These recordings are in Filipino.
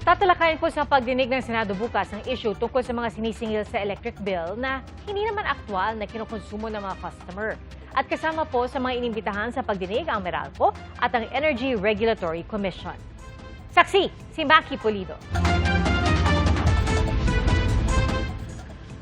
Tatalakayin po sa pagdinig ng Senado bukas ang issue tungkol sa mga sinisingil sa electric bill na hindi naman aktwal na kinukonsumo ng mga customer. At kasama po sa mga inimbitahan sa pagdinig ang Meralco at ang Energy Regulatory Commission. Saksi, si Maki Pulido.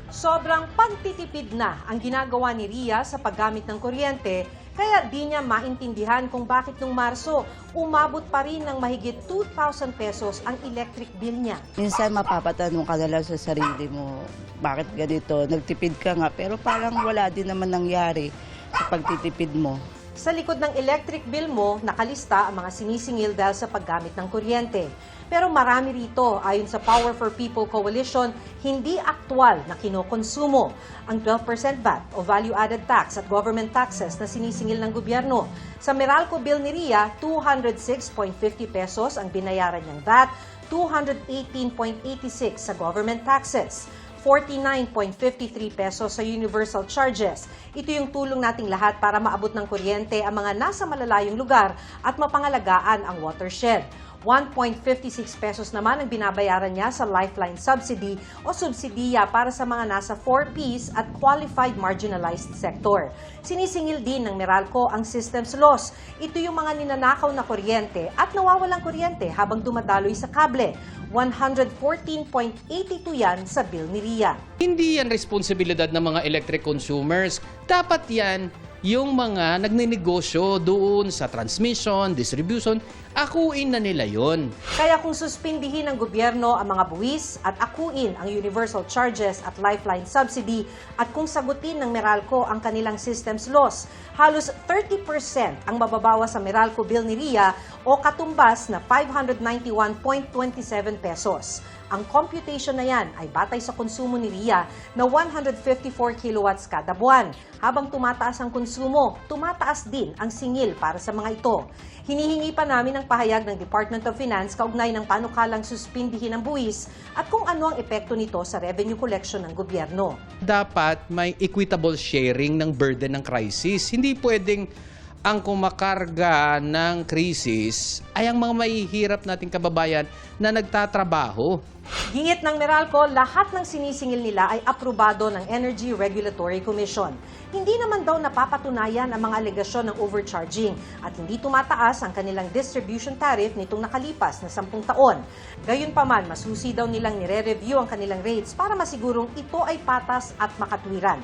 Sobrang pagtitipid na ang ginagawa ni Ria sa paggamit ng kuryente, kaya di niya maintindihan kung bakit nung Marso umabot pa rin ng mahigit 2,000 pesos ang electric bill niya. Minsan mapapatanong ka na lang sa sarili mo, bakit ganito? Nagtipid ka nga, pero parang wala din naman nangyari sa pagtitipid mo. Sa likod ng electric bill mo, nakalista ang mga sinisingil dahil sa paggamit ng kuryente. Pero marami rito, ayon sa Power for People Coalition, hindi aktwal na kinokonsumo. Ang 12% VAT o value-added tax at government taxes na sinisingil ng gobyerno. Sa Meralco bill ni Ria, 206.50 pesos ang binayaran niyang VAT, 218.86 sa government taxes. 49.53 pesos sa universal charges. Ito yung tulong nating lahat para maabot ng kuryente ang mga nasa malalayong lugar at mapangalagaan ang watershed. 1.56 pesos naman ang binabayaran niya sa Lifeline Subsidy o subsidiya para sa mga nasa 4Ps at qualified marginalized sector. Sinisingil din ng Meralco ang systems loss. Ito yung mga ninanakaw na kuryente at nawawalang kuryente habang dumadaloy sa kable. 114.82 yan sa bill ni Ria. Hindi yan responsibilidad ng mga electric consumers. Dapat yan yung mga nagninegosyo doon sa transmission, distribution, akuin na nila yon. Kaya kung suspindihin ng gobyerno ang mga buwis at akuin ang universal charges at lifeline subsidy at kung sagutin ng Meralco ang kanilang systems loss, halos 30% ang mababawa sa Meralco bill ni Ria o katumbas na 591.27 pesos. Ang computation na yan ay batay sa konsumo ni Ria na 154 kilowatts kada buwan. Habang tumataas ang konsumo, tumataas din ang singil para sa mga ito. Hinihingi pa namin ang pahayag ng Department of Finance kaugnay ng panukalang suspindihin ang buwis at kung ano ang epekto nito sa revenue collection ng gobyerno. Dapat may equitable sharing ng burden ng crisis. Hindi pwedeng ang kumakarga ng krisis ay ang mga mahihirap nating kababayan na nagtatrabaho. Gingit ng Meralco, lahat ng sinisingil nila ay aprobado ng Energy Regulatory Commission. Hindi naman daw napapatunayan ang mga alegasyon ng overcharging at hindi tumataas ang kanilang distribution tariff nitong nakalipas na 10 taon. Gayunpaman, masusi daw nilang nire-review ang kanilang rates para masigurong ito ay patas at makatwiran.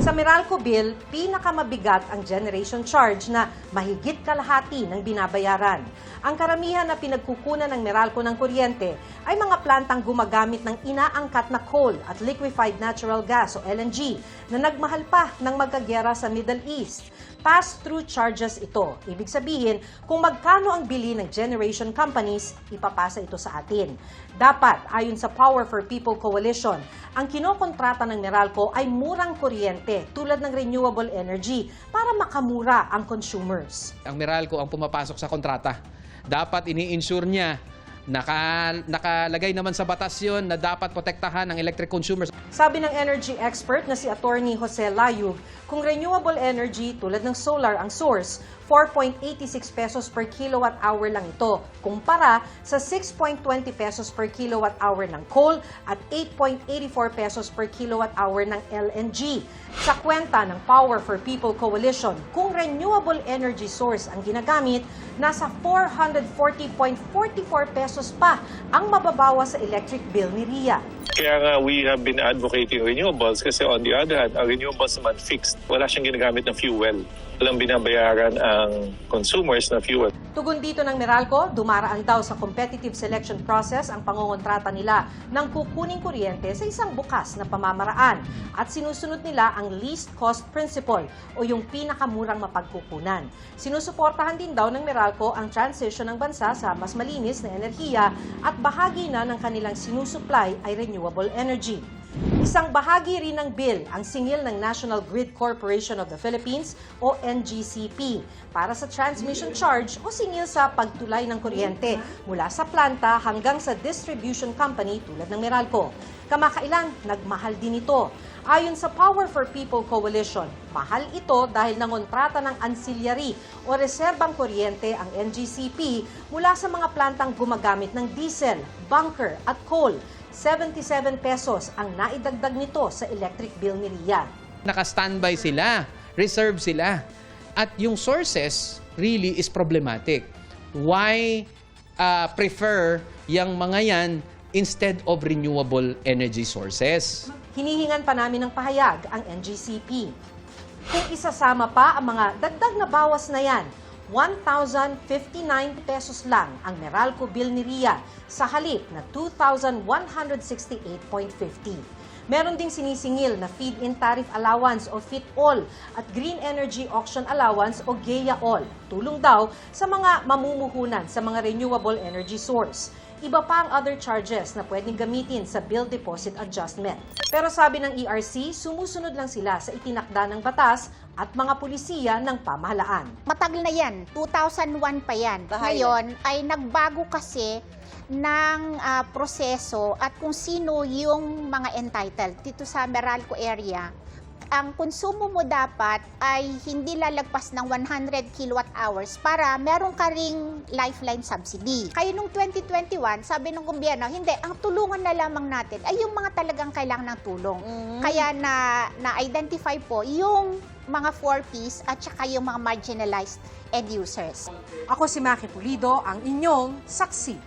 Sa Meralco Bill, pinakamabigat ang generation charge na mahigit kalahati ng binabayaran. Ang karamihan na pinagkukunan ng Meralco ng kuryente ay mga plantang gumagamit ng inaangkat na coal at liquefied natural gas o LNG na nagmahal pa ng magkagyera sa Middle East. Pass-through charges ito. Ibig sabihin, kung magkano ang bili ng generation companies, ipapasa ito sa atin. Dapat, ayon sa Power for People Coalition, ang kinokontrata ng Meralco ay murang kuryente tulad ng renewable energy para makamura ang consumers. Ang Meralco ang pumapasok sa kontrata. Dapat ini-insure niya. Nakalagay naman sa batas yun na dapat protektahan ng electric consumers. Sabi ng energy expert na si Attorney Jose Layug, kung renewable energy tulad ng solar ang source, 4.86 pesos per kilowatt hour lang ito, kumpara sa 6.20 pesos per kilowatt hour ng coal at 8.84 pesos per kilowatt hour ng LNG. Sa kwenta ng Power for People Coalition, kung renewable energy source ang ginagamit, nasa 440.44 pesos pa ang mababawa sa electric bill ni Ria. Kaya nga we have been advocating renewables kasi on the other hand, ang renewables naman fixed. Wala siyang ginagamit na fuel. Walang binabayaran ang consumers na fuel. Tugon dito ng Meralco, dumaraan daw sa competitive selection process ang pangongontrata nila ng kukuning kuryente sa isang bukas na pamamaraan at sinusunod nila ang least cost principle o yung pinakamurang mapagkukunan. Sinusuportahan din daw ng Meralco ang transition ng bansa sa mas malinis na enerhiya at bahagi na ng kanilang sinusupply ay renewable energy. Isang bahagi rin ng bill ang singil ng National Grid Corporation of the Philippines o NGCP para sa transmission charge o singil sa pagtulay ng kuryente mula sa planta hanggang sa distribution company tulad ng Meralco. Kamakailan, nagmahal din ito. Ayon sa Power for People Coalition, mahal ito dahil nangontrata ng ancillary o reserbang kuryente ang NGCP mula sa mga plantang gumagamit ng diesel, bunker at coal. 77 pesos ang naidagdag nito sa electric bill ni Ria. Naka-standby sila, reserve sila. At yung sources really is problematic. Why prefer yung mga yan instead of renewable energy sources? Hinihingan pa namin ng pahayag ang NGCP. Kung isasama pa ang mga dagdag na bawas na yan, 1,059 pesos lang ang Meralco bill ni Ria sa halip na 2,168.50. Meron ding sinisingil na feed-in tariff allowance o FIT-all at Green Energy Auction Allowance o GEA-all. Tulong daw sa mga mamumuhunan sa mga renewable energy source. Iba pa ang other charges na pwedeng gamitin sa bill deposit adjustment. Pero sabi ng ERC, sumusunod lang sila sa itinakda ng batas at mga pulisiya ng pamahalaan. Matagal na yan, 2001 pa yan. Ngayon ay nagbago kasi ng proseso at kung sino yung mga entitled. Dito sa Meralco area, ang konsumo mo dapat ay hindi lalagpas ng 100 kilowatt hours para meron ka ring lifeline subsidy. Kaya nung 2021, sabi ng gobyerno, hindi, ang tulungan na lamang natin ay yung mga talagang kailangan ng tulong. Kaya na-identify po yung mga 4Ps at saka yung mga marginalized end users. Ako si Maki Pulido, ang inyong saksi.